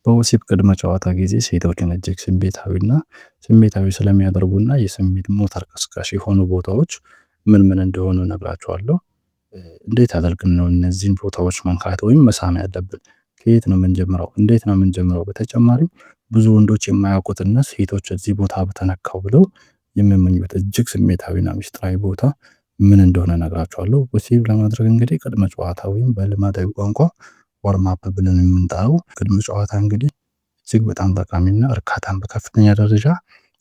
በወሲብ ቅድመ ጨዋታ ጊዜ ሴቶችን እጅግ ስሜታዊ ስለሚያደርጉና የስሜት ሞተር ቀስቃሽ የሆኑ ቦታዎች ምን ምን እንደሆኑ እነግራችኋለሁ። እንዴት አድርገን ነው እነዚህን ቦታዎች መንካት ወይም መሳም ያለብን? ከየት ነው የምንጀምረው? እንዴት ነው የምንጀምረው? በተጨማሪም ብዙ ወንዶች የማያውቁትና ሴቶች እዚህ ቦታ በተነካው ብለው የሚመኙት እጅግ ስሜታዊና ሚስጥራዊ ቦታ ምን እንደሆነ እነግራችኋለሁ። ወሲብ ለማድረግ እንግዲህ ቅድመ ጨዋታ ወይም በልማዳዊ ቋንቋ ዋርም አፕ ብለን የምንጠራው ቅድመ ጨዋታ እንግዲህ እጅግ በጣም ጠቃሚና እርካታን በከፍተኛ ደረጃ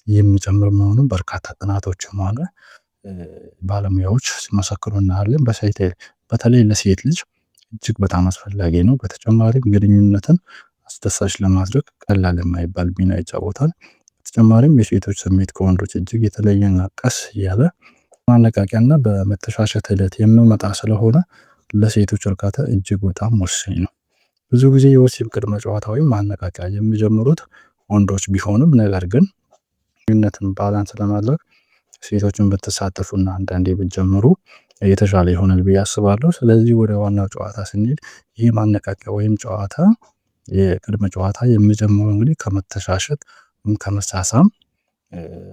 የሚጨምር መሆኑን በርካታ ጥናቶችም ሆነ ባለሙያዎች ሲመሰክሩ እናያለን። በተለይ ለሴት ልጅ እጅግ በጣም አስፈላጊ ነው። በተጨማሪም ግንኙነትን አስደሳች ለማድረግ ቀላል የማይባል ሚና ይጫወታል። በተጨማሪም የሴቶች ስሜት ከወንዶች እጅግ የተለየና ቀስ እያለ ማነቃቂያና በመተሻሸት ሂደት የሚመጣ ስለሆነ ለሴቶች እርካታ እጅግ በጣም ወሳኝ ነው። ብዙ ጊዜ የወሲብ ቅድመ ጨዋታ ወይም ማነቃቂያ የሚጀምሩት ወንዶች ቢሆንም ነገር ግን ግንኙነትን ባላንስ ለማድረግ ሴቶችን ብትሳተፉና አንዳንዴ ብትጀምሩ የተሻለ ይሆናል ብዬ አስባለሁ። ስለዚህ ወደ ዋናው ጨዋታ ስንሄድ ይህ ማነቃቂያ ወይም ጨዋታ የቅድመ ጨዋታ የሚጀምረው እንግዲህ ከመተሻሸት ወይም ከመሳሳም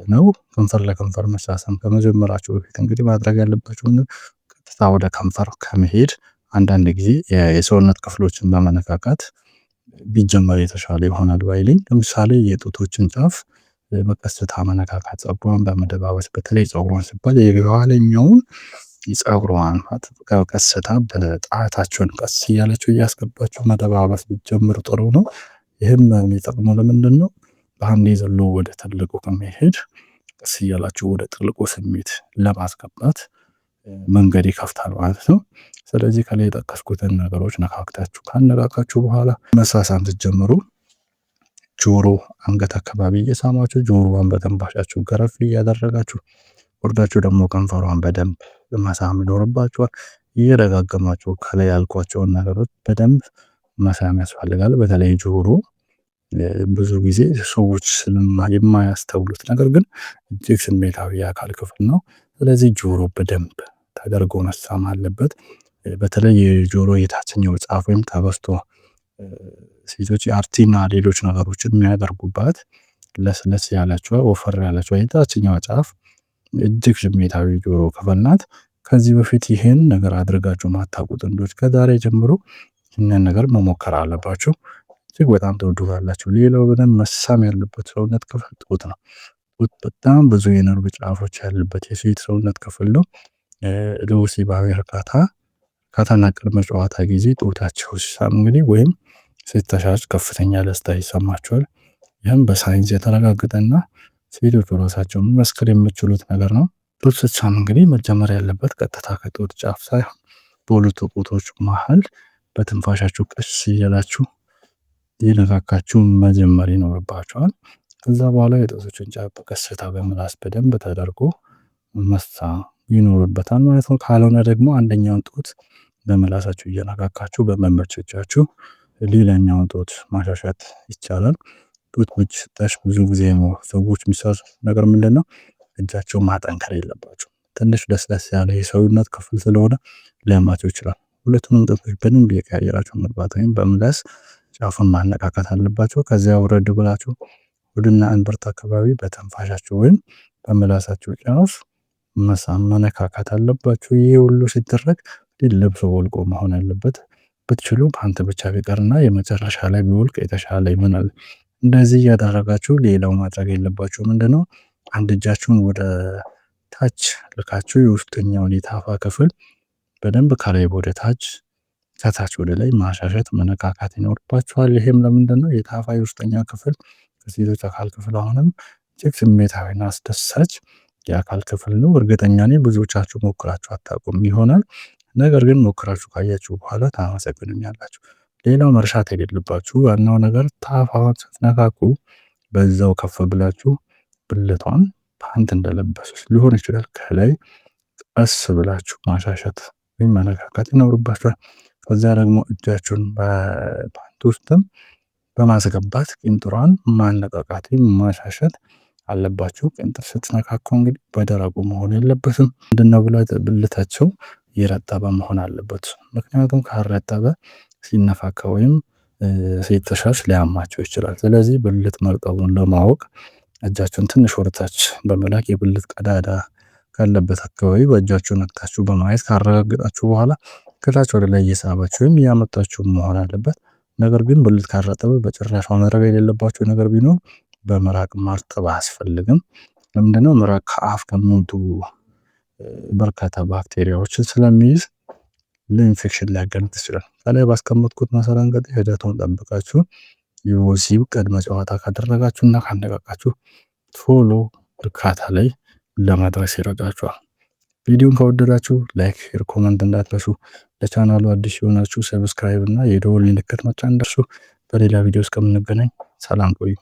ነው። ከንፈር ለከንፈር መሳሳም ከመጀመራችሁ በፊት እንግዲህ ማድረግ ያለባችሁ ቀጥታ ወደ ከንፈር ከመሄድ አንዳንድ ጊዜ የሰውነት ክፍሎችን በመነካካት ቢጀመር የተሻለ ይሆናል ባይ ነኝ። ለምሳሌ የጡቶችን ጫፍ በቀስታ መነካካት፣ ፀጉሯን በመደባበስ በተለይ ፀጉሯን ሲባል የኋለኛውን ፀጉሯን በቀስታ በጣታችሁን ቀስ እያላችሁ እያስገባችሁ መደባበስ ብትጀምሩ ጥሩ ነው። ይህም የሚጠቅመው ለምንድን ነው? በአንዴ ዘሎ ወደ ትልቁ ከመሄድ ቀስ እያላችሁ ወደ ጥልቁ ስሜት ለማስገባት መንገድ ይከፍታል ማለት ነው። ስለዚህ ከላይ የጠቀስኩትን ነገሮች ነካክታችሁ ካነቃቃችሁ በኋላ መሳሳም ስትጀምሩ ጆሮ፣ አንገት አካባቢ እየሳማችሁ ጆሮዋን በትንፋሻችሁ ገረፍ እያደረጋችሁ ወርዳችሁ ደግሞ ከንፈሯን በደንብ መሳም ይኖርባችኋል። እየደጋገማችሁ ከላይ ያልኳቸውን ነገሮች በደንብ መሳም ያስፈልጋል። በተለይ ጆሮ ብዙ ጊዜ ሰዎች የማያስተውሉት ነገር ግን እጅግ ስሜታዊ የአካል ክፍል ነው። ስለዚህ ጆሮ በደንብ ተደርጎ መሳም አለበት። በተለይ የጆሮ የታችኛው ጫፍ ወይም ተበስቶ ሴቶች አርቲና ሌሎች ነገሮችን የሚያደርጉባት ለስለስ ያለችው ወፈር ያለችው የታችኛው ጫፍ እጅግ ስሜታዊ ጆሮ ክፍል ናት። ከዚህ በፊት ይሄን ነገር አድርጋችሁ ማታውቁ ጥንዶች ከዛሬ ጀምሮ ይህንን ነገር መሞከር አለባችሁ። እጅግ በጣም ትወዱታላችሁ። ሌላው በደንብ መሳም ያለበት ሰውነት ክፍል ጡት ነው። ጡት በጣም ብዙ የነርቭ ጫፎች ያሉበት የሴት ሰውነት ክፍል ነው። ለወሲባዊ እርካታና ቅድመ ጨዋታ ጊዜ ጡታቸው ሲሳም እንግዲህ ወይም ሲተሻሽ ከፍተኛ ደስታ ይሰማቸዋል። ይህም በሳይንስ የተረጋገጠና ሴቶች ራሳቸው መመስከር የሚችሉት ነገር ነው። ጡት ስትሳም እንግዲህ መጀመር ያለበት ቀጥታ ከጡት ጫፍ ሳይሆን በሁለቱ ጡቶች መሃል በትንፋሻችሁ ቀስ እያላችሁ እየነካካችሁ መጀመር ይኖርባችኋል። ከዛ በኋላ የጡቶችን ጫፍ በቀስታ በምላስ በደንብ ተደርጎ መሳም ይኖርበታል ማለት ነው። ካልሆነ ደግሞ አንደኛውን ጡት በምላሳችሁ እየነካካችሁ በመመቸቻችሁ ሌላኛውን ጡት ማሻሻት ይቻላል። ጡት ምች ስታሽ ብዙ ጊዜ ሰዎች የሚሰሩት ነገር ምንድነው? እጃቸውን ማጠንከር የለባቸው። ትንሽ ለስለስ ያለ የሰውነት ክፍል ስለሆነ ሊያማቸው ይችላል። ሁለቱንም ጡቶች በደንብ እየቀያየራችሁ መግባት ወይም በምላስ ጫፉን ማነቃቃት አለባቸው። ከዚያ ወረድ ብላችሁ ሆድና እንብርት አካባቢ በትንፋሻችሁ ወይም በምላሳችሁ ጫፍ መሳም መነካካት አለባችሁ። ይሄ ሁሉ ሲደረግ ልብሱ ወልቆ መሆን ያለበት። ብትችሉ ፓንት ብቻ ቢቀርና የመጨረሻ ላይ ቢወልቅ የተሻለ ይሆናል። እንደዚህ እያደረጋችሁ ሌላው ማድረግ የለባችሁ ምንድነው? አንድ እጃችሁን ወደ ታች ልካችሁ የውስጠኛውን የታፋ ክፍል በደንብ ከላይ ወደ ታች ከታች ወደ ላይ ማሻሸት መነካካት ይኖርባችኋል። ይሄም ለምንድነው? የታፋ የውስጠኛ ክፍል ከሴቶች አካል ክፍል አሁንም እጅግ ስሜታዊና አስደሳች የአካል ክፍል ነው። እርግጠኛ ነኝ ብዙዎቻችሁ ሞክራችሁ አታውቁም ይሆናል። ነገር ግን ሞክራችሁ ካያችሁ በኋላ ታመሰግኑኛላችሁ። ሌላው መርሳት የሌለባችሁ ዋናው ነገር ታፋዋን ስትነካኩ በዛው ከፍ ብላችሁ ብልቷን ፓንት እንደለበሰች ሊሆን ይችላል ከላይ ቀስ ብላችሁ ማሻሸት ወይም መነካካት ይኖርባችኋል። ከዚያ ደግሞ እጃችሁን በፓንት ውስጥም በማስገባት ቂንጥሯን ማነቃቃት ማሻሸት አለባችሁ። ቂንጥር ስትነካኩ እንግዲህ በደረቁ መሆን የለበትም። ምንድነው ብልታቸው የረጠበ መሆን አለበት። ምክንያቱም ካልረጠበ ሲነካካ ወይም ሲተሻሽ ሊያማቸው ይችላል። ስለዚህ ብልት መርጠቡን ለማወቅ እጃችሁን ትንሽ ወደታች በመላክ የብልት ቀዳዳ ካለበት አካባቢ በእጃችሁ ነክታችሁ በማየት ካረጋገጣችሁ በኋላ ከታች ወደ ላይ እየሳባችሁ ወይም እያመጣችሁ መሆን አለበት። ነገር ግን ብልት ካረጠበ በጭራሽ ማድረግ የሌለባችሁ ነገር ቢኖር በምራቅ ማርጠብ አያስፈልግም። ለምንድነው? ምራቅ ከአፍ ከሚወጡ በርካታ ባክቴሪያዎችን ስለሚይዝ ለኢንፌክሽን ሊያጋልጥ ይችላል። ከላይ ባስቀመጥኩት መሰረት እንግዲህ ሂደቱን ጠብቃችሁ የወሲብ ቅድመ ጨዋታ ካደረጋችሁና ካነቃቃችሁ ቶሎ እርካታ ላይ ለመድረስ ይረዳችኋል። ቪዲዮን ከወደዳችሁ ላይክ፣ ሼር፣ ኮመንት እንዳትረሱ። ለቻናሉ አዲስ የሆናችሁ ሰብስክራይብ እና የደወል ምልክት መጫን እንዳትረሱ። በሌላ ቪዲዮ እስከምንገናኝ ሰላም ቆዩ።